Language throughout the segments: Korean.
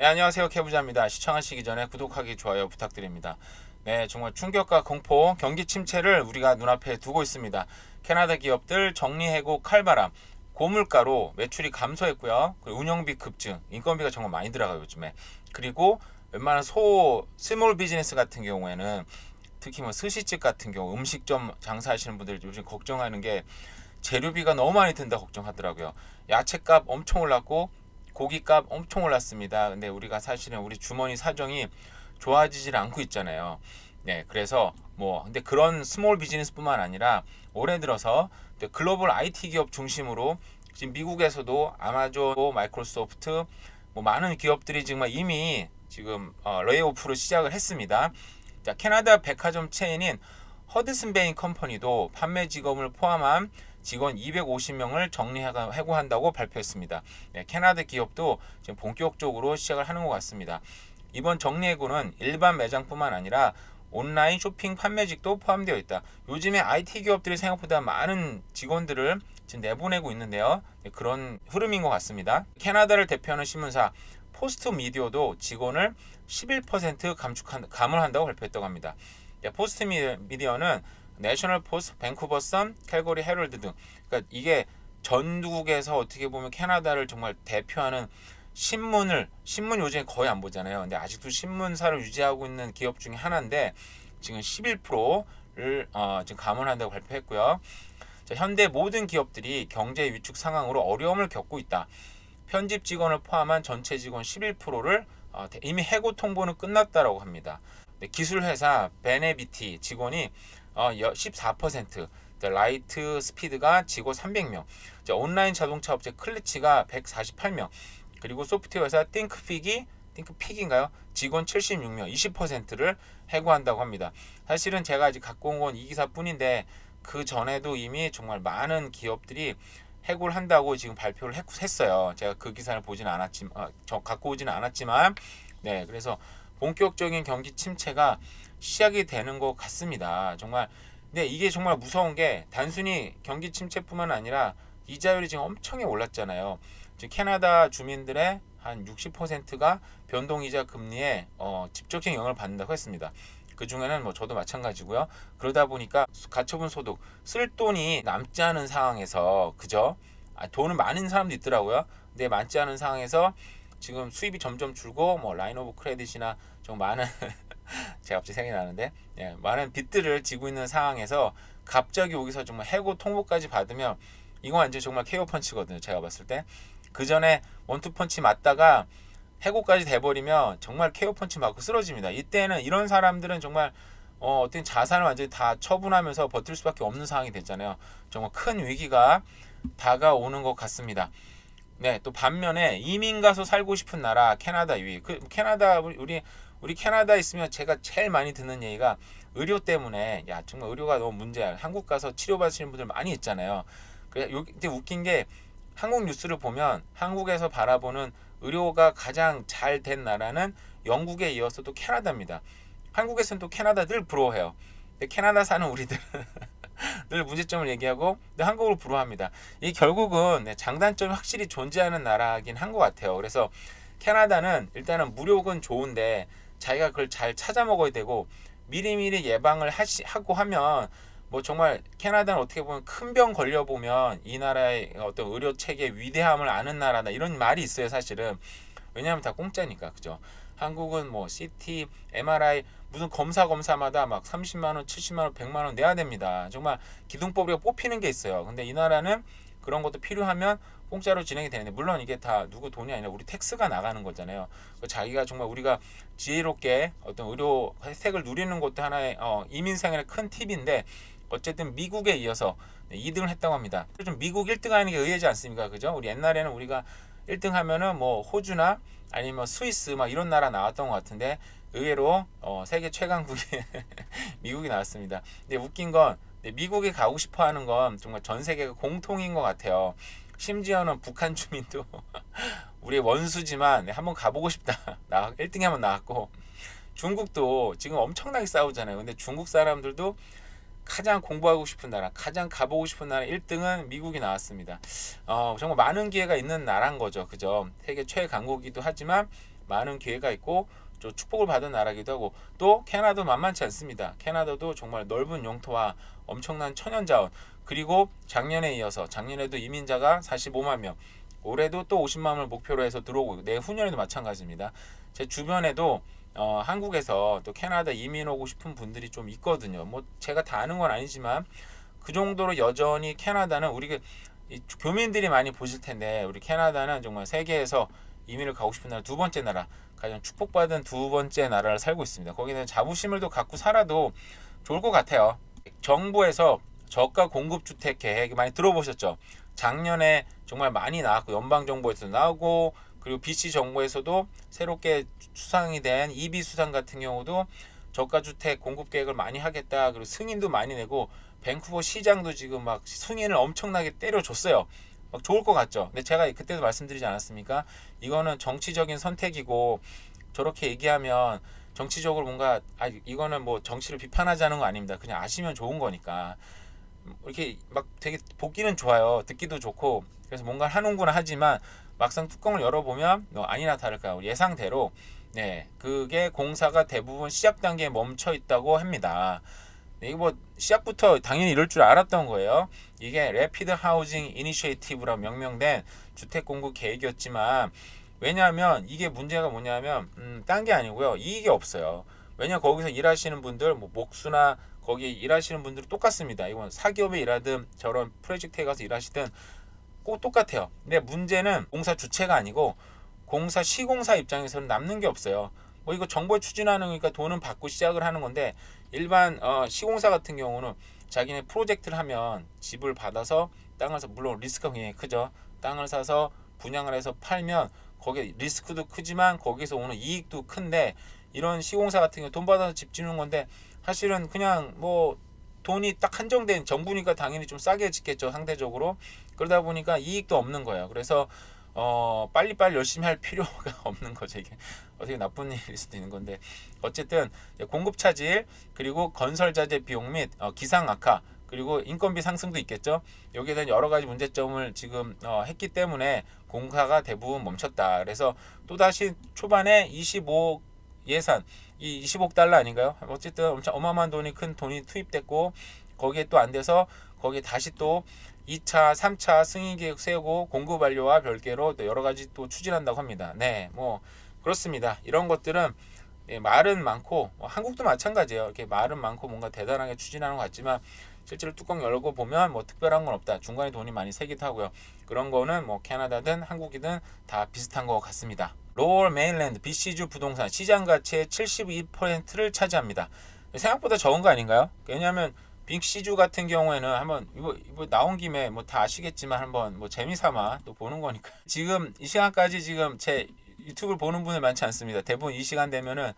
네, 안녕하세요. 케부자입니다. 시청하시기 전에 구독하기, 좋아요 부탁드립니다. 네, 정말 충격과 공포, 경기 침체를 우리가 눈앞에 두고 있습니다. 캐나다 기업들 정리해고 칼바람, 고물가로 매출이 감소했고요. 그리고 운영비 급증, 인건비가 정말 많이 들어가요, 요즘에. 그리고 웬만한 스몰 비즈니스 같은 경우에는 특히 뭐 스시집 같은 경우 음식점 장사하시는 분들 요즘 걱정하는 게 재료비가 너무 많이 든다 걱정하더라고요. 야채값 엄청 올랐고 고기값 엄청 올랐습니다. 근데 우리가 사실은 우리 주머니 사정이 좋아지질 않고 있잖아요. 네, 그래서 뭐 근데 그런 스몰 비즈니스뿐만 아니라 올해 들어서 글로벌 IT 기업 중심으로 지금 미국에서도 아마존, 마이크로소프트 뭐 많은 기업들이 지금 이미 지금 레이오프를 시작을 했습니다. 자, 캐나다 백화점 체인인 허드슨 베인 컴퍼니도 판매 직원을 포함한 직원 250명을 정리해고한다고 발표했습니다. 네, 캐나다 기업도 지금 본격적으로 시작을 하는 것 같습니다. 이번 정리해고는 일반 매장뿐만 아니라 온라인 쇼핑 판매직도 포함되어 있다. 요즘에 IT 기업들이 생각보다 많은 직원들을 지금 내보내고 있는데요. 네, 그런 흐름인 것 같습니다. 캐나다를 대표하는 신문사 포스트 미디어도 직원을 11% 감을 한다고 발표했다고 합니다. 포스트 미디어는 내셔널 포스트, 밴쿠버 선, 캘거리 헤럴드 등 그러니까 이게 전국에서 어떻게 보면 캐나다를 정말 대표하는 신문 요즘에 거의 안 보잖아요. 근데 아직도 신문사를 유지하고 있는 기업 중에 하나인데 지금 11%를 지금 감원한다고 발표했고요. 자, 현대 모든 기업들이 경제 위축 상황으로 어려움을 겪고 있다. 편집 직원을 포함한 전체 직원 11%를 이미 해고 통보는 끝났다라고 합니다. 기술 회사 베네비티 직원이 14%, 라이트 스피드가 직원 300명, 온라인 자동차 업체 클리치가 148명, 그리고 소프트웨어 회사 띵크픽인가요? 직원 76명, 20%를 해고한다고 합니다. 사실은 제가 아직 갖고 온 건 이 기사뿐인데 그 전에도 이미 정말 많은 기업들이 해고를 한다고 지금 발표를 했어요. 제가 그 기사를 보지는 않았지만 갖고 오지는 않았지만 네, 그래서 본격적인 경기 침체가 시작이 되는 것 같습니다. 정말 근데 이게 정말 무서운 게 단순히 경기 침체뿐만 아니라 이자율이 지금 엄청나게 올랐잖아요. 지금 캐나다 주민들의 한 60%가 변동이자 금리에 직접적인 영향을 받는다고 했습니다. 그 중에는 뭐 저도 마찬가지고요. 그러다 보니까 가처분 소득 쓸 돈이 남지 않은 상황에서 그죠? 돈은 많은 사람도 있더라고요. 근데 많지 않은 상황에서 지금 수입이 점점 줄고 뭐 라인 오브 크레딧이나 좀 많은 제가 갑자기 생각이 나는데 많은 빚들을 지고 있는 상황에서 갑자기 여기서 정말 해고 통보까지 받으면 이거 완전 정말 KO 펀치거든요. 제가 봤을 때 그 전에 원투 펀치 맞다가 해고까지 돼버리면 정말 KO 펀치 맞고 쓰러집니다. 이때는 이런 사람들은 정말 어떤 자산을 완전히 다 처분하면서 버틸 수밖에 없는 상황이 됐잖아요. 정말 큰 위기가 다가오는 것 같습니다. 네, 또 반면에 이민 가서 살고 싶은 나라 캐나다 2위. 그 캐나다 우리 캐나다 있으면 제가 제일 많이 듣는 얘기가 의료 때문에 야 정말 의료가 너무 문제야. 한국 가서 치료받으시는 분들 많이 있잖아요. 근데 웃긴 게 한국 뉴스를 보면 한국에서 바라보는 의료가 가장 잘 된 나라는 영국에 이어서 또 캐나다입니다. 한국에서는 또 캐나다 늘 부러워해요. 근데 캐나다 사는 우리들 늘 문제점을 얘기하고 근데 한국을 부러워합니다. 이 결국은 장단점이 확실히 존재하는 나라긴 한 것 같아요. 그래서 캐나다는 일단은 무력은 좋은데 자기가 그걸 잘 찾아 먹어야 되고 미리미리 예방을 하고 하면 뭐 정말 캐나다는 어떻게 보면 큰 병 걸려 보면 이 나라의 어떤 의료 체계의 위대함을 아는 나라다 이런 말이 있어요. 사실은 왜냐하면 다 공짜니까 그죠. 한국은 뭐 CT, MRI 무슨 검사마다 막 30만 원, 70만 원, 100만 원 내야 됩니다. 정말 기둥법으로 뽑히는 게 있어요. 근데 이 나라는 그런 것도 필요하면 공짜로 진행이 되는데 물론 이게 다 누구 돈이 아니라 우리 텍스가 나가는 거잖아요. 자기가 정말 우리가 지혜롭게 어떤 의료 혜택을 누리는 것도 하나의 이민 생활의 큰 팁인데 어쨌든 미국에 이어서 2등을 했다고 합니다. 좀 미국 1등 하는 게 의외지 않습니까? 그죠? 우리 옛날에는 우리가 1등 하면은 뭐 호주나 아니면 스위스 막 이런 나라 나왔던 것 같은데 의외로 세계 최강국이 미국이 나왔습니다. 근데 웃긴 건 미국에 가고 싶어 하는 건 정말 전 세계가 공통인 것 같아요. 심지어는 북한 주민도 우리의 원수지만 한번 가보고 싶다. 1등에 한번 나왔고 중국도 지금 엄청나게 싸우잖아요. 근데 중국 사람들도 가장 공부하고 싶은 나라, 가장 가보고 싶은 나라 1등은 미국이 나왔습니다. 정말 많은 기회가 있는 나라인 거죠. 그죠? 세계 최강국이기도 하지만 많은 기회가 있고 또 축복을 받은 나라기도 하고, 또 캐나다도 만만치 않습니다. 캐나다도 정말 넓은 영토와 엄청난 천연자원, 그리고 작년에 이어서 작년에도 이민자가 45만 명, 올해도 또 50만을 목표로 해서 들어오고, 내후년에도 마찬가지입니다. 제 주변에도 한국에서 또 캐나다 이민 오고 싶은 분들이 좀 있거든요. 뭐 제가 다 아는 건 아니지만 그 정도로 여전히 캐나다는 우리 교민들이 많이 보실 텐데, 우리 캐나다는 정말 세계에서 이민을 가고 싶은 나라 두 번째 나라, 가장 축복받은 두 번째 나라를 살고 있습니다. 거기는 자부심을 또 갖고 살아도 좋을 것 같아요. 정부에서 저가 공급 주택 계획 많이 들어보셨죠? 작년에 정말 많이 나왔고, 연방정부에서 나오고, 그리고 BC 정부에서도 새롭게 수상이 된 EB 수상 같은 경우도 저가 주택 공급 계획을 많이 하겠다, 그리고 승인도 많이 내고, 밴쿠버 시장도 지금 막 승인을 엄청나게 때려줬어요. 막 좋을 것 같죠. 근데 제가 그때도 말씀드리지 않았습니까? 이거는 정치적인 선택이고, 저렇게 얘기하면 정치적으로 뭔가 이거는 뭐 정치를 비판하자는 거 아닙니다. 그냥 아시면 좋은 거니까. 이렇게 막 되게 보기는 좋아요. 듣기도 좋고, 그래서 뭔가 하는구나 하지만 막상 뚜껑을 열어보면 아니나 다를까 우리 예상대로 그게 공사가 대부분 시작 단계에 멈춰 있다고 합니다. 이거 뭐 시작부터 당연히 이럴 줄 알았던 거예요. 이게 Rapid Housing Initiative라고 명명된 주택 공급 계획이었지만, 왜냐하면 이게 문제가 뭐냐면 딴 게 아니고요, 이익이 없어요. 왜냐, 거기서 일하시는 분들 뭐 목수나 거기 일하시는 분들은 똑같습니다. 이건 사기업에 일하든 저런 프로젝트에 가서 일하시든 꼭 똑같아요. 근데 문제는 공사 주체가 아니고 공사 시공사 입장에서는 남는 게 없어요. 뭐 이거 정부에 추진하는 거니까 돈은 받고 시작을 하는 건데, 일반 시공사 같은 경우는 자기네 프로젝트를 하면 집을 받아서 땅을 사서, 물론 리스크가 굉장히 크죠. 땅을 사서 분양을 해서 팔면 거기에 리스크도 크지만 거기서 오는 이익도 큰데, 이런 시공사 같은 경우 돈 받아서 집 짓는 건데 사실은 그냥 뭐 돈이 딱 한정된 정부니까 당연히 좀 싸게 짓겠죠, 상대적으로. 그러다 보니까 이익도 없는 거예요. 그래서 빨리빨리 열심히 할 필요가 없는 거죠. 이게 어떻게 나쁜 일일 수도 있는 건데, 어쨌든 공급 차질, 그리고 건설 자재 비용 및 기상 악화, 그리고 인건비 상승도 있겠죠. 여기에 대한 여러 가지 문제점을 지금 했기 때문에 공사가 대부분 멈췄다. 그래서 또다시 초반에 25 예산, 이 20억 달러 아닌가요? 어쨌든 엄청 어마어마한 큰 돈이 투입됐고, 거기에 또 안 돼서 거기에 다시 또 2차, 3차 승인 계획 세우고 공급 완료와 별개로 또 여러 가지 또 추진한다고 합니다. 뭐 그렇습니다. 이런 것들은 말은 많고, 한국도 마찬가지예요. 이렇게 말은 많고 뭔가 대단하게 추진하는 것 같지만 실제로 뚜껑 열고 보면 뭐 특별한 건 없다. 중간에 돈이 많이 새기도 하고요. 그런 거는 뭐 캐나다든 한국이든 다 비슷한 것 같습니다. 로월 메인랜드 BC주 부동산 시장 가치의 72%를 차지합니다. 생각보다 적은 거 아닌가요? 왜냐하면 BC주 같은 경우에는 한번 이거 나온 김에 뭐 다 아시겠지만 한번 뭐 재미삼아 또 보는 거니까. 지금 이 시간까지 지금 제 유튜브를 보는 분들 많지 않습니다. 대부분 이 시간 되면은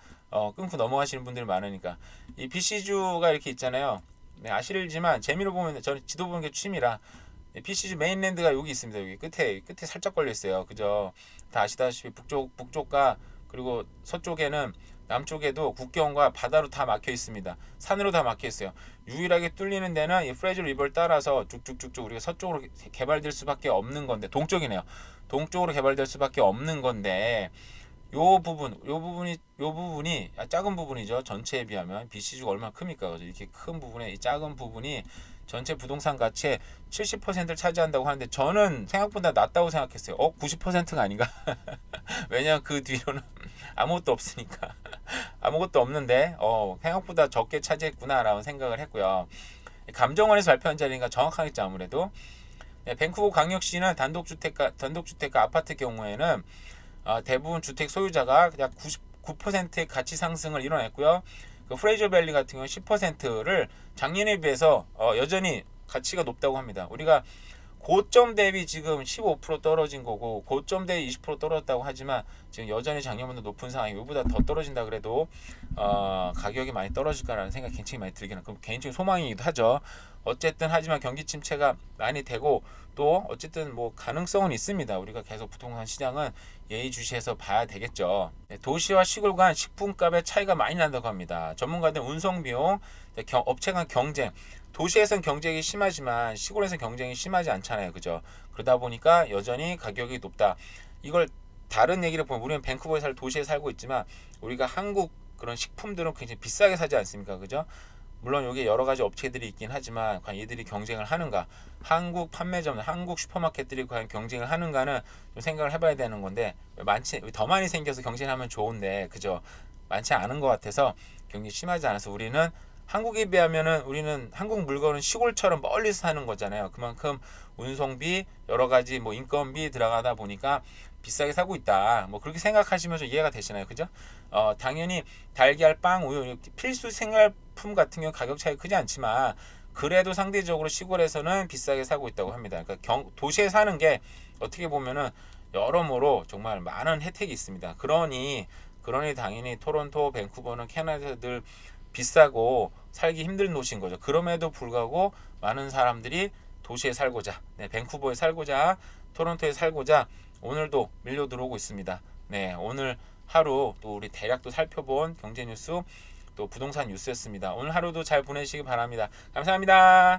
끊고 넘어가시는 분들이 많으니까. 이 BC주가 이렇게 있잖아요. 아시지만 재미로 보면, 저는 지도 보는 게 취미라, BC주 메인랜드가 여기 있습니다. 여기 끝에 살짝 걸려 있어요. 그죠? 다 아시다시피 북쪽과 그리고 서쪽에는, 남쪽에도 국경과 바다로 다 막혀 있습니다. 산으로 다 막혀 있어요. 유일하게 뚫리는 데는 이 프레이저 리버를 따라서 쭉쭉쭉쭉 우리가 서쪽으로 개발될 수밖에 없는 건데, 동쪽이네요. 동쪽으로 개발될 수밖에 없는 건데, 요 부분이 작은 부분이죠. 전체에 비하면 BC주가 얼마나 큽니까? 이렇게 큰 부분에 이 작은 부분이 전체 부동산 가치의 70%를 차지한다고 하는데, 저는 생각보다 낮다고 생각했어요. 90%가 아닌가? 왜냐면 그 뒤로는 아무것도 없으니까. 아무것도 없는데 생각보다 적게 차지했구나라는 생각을 했고요. 감정원에서 발표한 자리니까 정확하겠죠, 아무래도. 밴쿠버 광역시는 단독주택과 아파트 경우에는 대부분 주택 소유자가 약 99%의 가치 상승을 이뤄냈고요. 그 프레이저 밸리 같은 경우 10%를 작년에 비해서 여전히 가치가 높다고 합니다. 우리가 고점 대비 지금 15% 떨어진 거고, 고점 대비 20% 떨어졌다고 하지만 지금 여전히 작년보다 높은 상황이, 이보다 더 떨어진다 그래도 가격이 많이 떨어질까라는 생각이 굉장히 많이 들긴 해요. 그럼 개인적인 소망이기도 하죠. 어쨌든 하지만 경기 침체가 많이 되고, 또 어쨌든 뭐 가능성은 있습니다. 우리가 계속 부동산 시장은 예의주시해서 봐야 되겠죠. 도시와 시골 간 식품값의 차이가 많이 난다고 합니다. 전문가들은 운송 비용, 업체 간 경쟁, 도시에서는 경쟁이 심하지만 시골에서는 경쟁이 심하지 않잖아요. 그죠? 그러다 보니까 여전히 가격이 높다. 이걸 다른 얘기를 보면 우리는 밴쿠버에 도시에 살고 있지만 우리가 한국 그런 식품들은 굉장히 비싸게 사지 않습니까? 그죠? 물론 여기 여러 가지 업체들이 있긴 하지만 과연 얘들이 경쟁을 하는가? 한국 판매점, 한국 슈퍼마켓들이 과연 경쟁을 하는가는 좀 생각을 해봐야 되는 건데 더 많이 생겨서 경쟁하면 좋은데 그죠? 많지 않은 것 같아서 경쟁이 심하지 않아서 우리는 한국에 비하면은 우리는 한국 물건은 시골처럼 멀리서 사는 거잖아요. 그만큼 운송비 여러 가지 뭐 인건비 들어가다 보니까 비싸게 사고 있다. 뭐 그렇게 생각하시면서 이해가 되시나요? 그죠? 당연히 달걀, 빵, 우유 필수 생활품 같은 경우 가격 차이 크지 않지만 그래도 상대적으로 시골에서는 비싸게 사고 있다고 합니다. 그러니까 도시에 사는 게 어떻게 보면은 여러모로 정말 많은 혜택이 있습니다. 그러니 당연히 토론토, 밴쿠버는 캐나다들 비싸고 살기 힘든 도시인 거죠. 그럼에도 불구하고 많은 사람들이 도시에 살고자, 밴쿠버에 살고자, 토론토에 살고자 오늘도 밀려 들어오고 있습니다. 네, 오늘 하루 또 우리 대략 또 살펴본 경제 뉴스 또 부동산 뉴스였습니다. 오늘 하루도 잘 보내시기 바랍니다. 감사합니다.